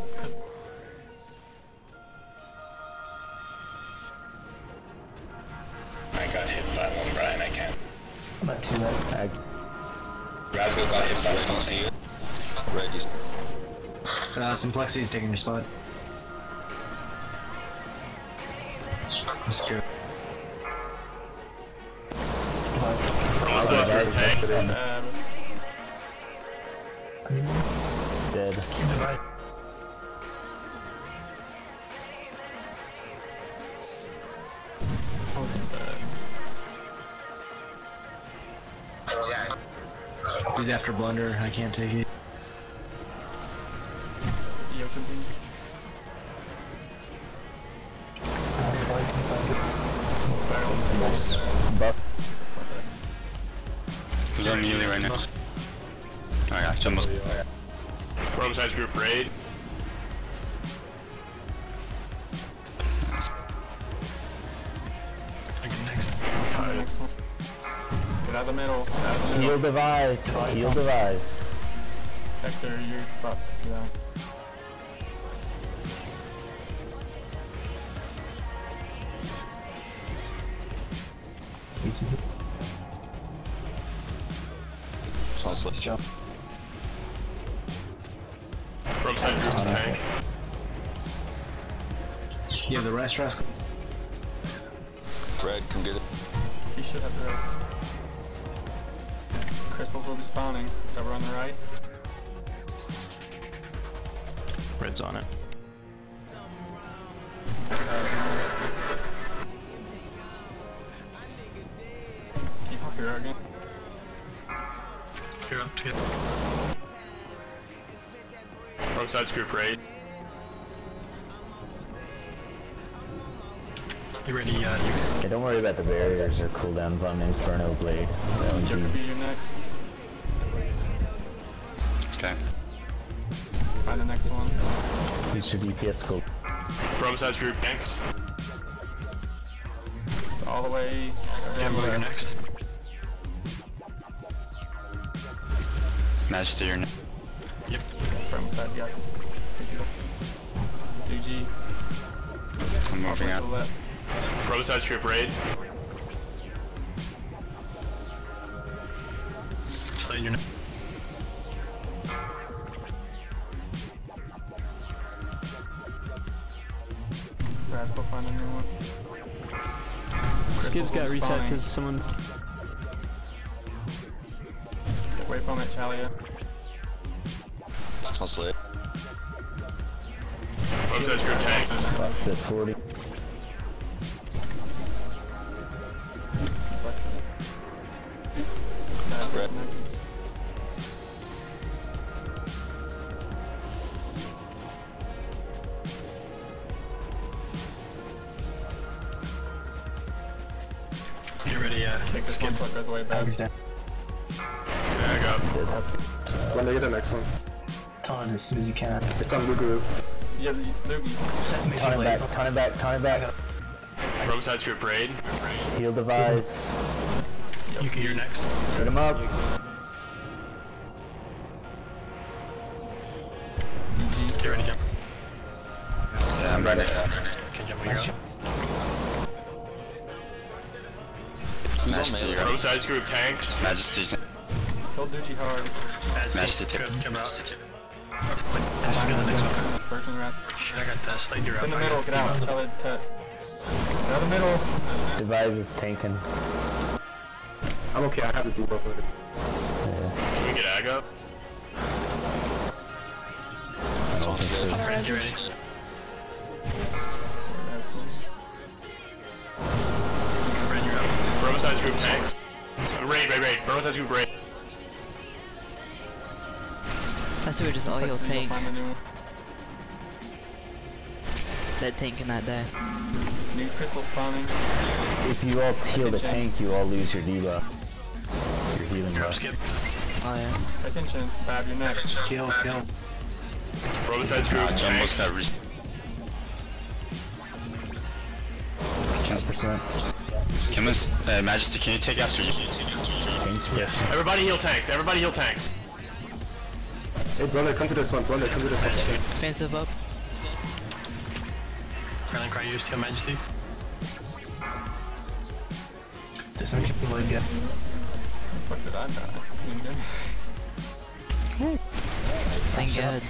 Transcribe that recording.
Oh, I got hit by one, Brian, I can't. I'm at 2 leg. Rascal got hit by something. Ready. Simplexity is taking your spot. I'm scared. tank. Dead. He's after blunder, I can't take it. Who's on melee right now? Oh yeah, it's almost. Rome size group raid. Next one. Get out of the middle. Heal device. Heal device. Hector, you're fucked. Yeah. Let's jump. Rome size group's tank. You have the rest, Rascal? Red, come get it. He should have the rest. Crystals will be spawning. It's over on the right. Red's on it. Keep up here again. Here, up to it. Rome size group raid. You ready? You. Hey, don't worry about the barriers or cooldowns on Inferno Blade. That one's Joker easy. be you next. Okay. Find the next one. Use your DPS scope. Rome size group tanks. It's all the way down Jumbo, you're there. next. Majesty, you're next. Yep. Rome side, yeah. 2G. I'm moving out. Rome size group raid. Just letting you know. Rascal, find a new one. Skip's got reset because someone's. Get away from it, Chalia. Sounds lit. Rome size group tank. Bust at 40. Red. You ready? Take this one, fuck goes away bad. Yeah, I got When they get the next one. Ton as soon as you can. It's on the group. Yeah, Loogie. Ton it back, ton it back. Rome size group raid. Heal device. You're next. Hit him up. Get ready, jump. Yeah, I'm ready. Okay, jump when you're up. Majesty, you're Rome up. size group tanks. Majesty's next. Kill Duchy hard. Majesty, take. Good, come out. Just go to the next one. Dispersion rat. Shit, I got this. Like, you're It's up. in the middle, get out. Chalia, get out of the middle. Device is tanking. I'm okay, I have the debuff with it. Yeah. Can we get Ag up? I don't think so. Red, you ready? Red, you're up. Rome size group tanks. Raid. Rome size group raid. That's who just all you'll take. Find a new one. That tank cannot die. New crystal spawning. If you all heal the tank, you all lose your debuff. Your healing You're up, buff. Skip. Oh yeah. Pay attention. Fab, you're next. Kill. Rome size group Jumbo's tanks. got 100%. Majesty, can you take after you? Tank suppression. Everybody heal tanks. Hey, brother, come to this one. Brother, come to this one. Expansive up. Can I use your majesty? Dissension again. What did I die? Thank God.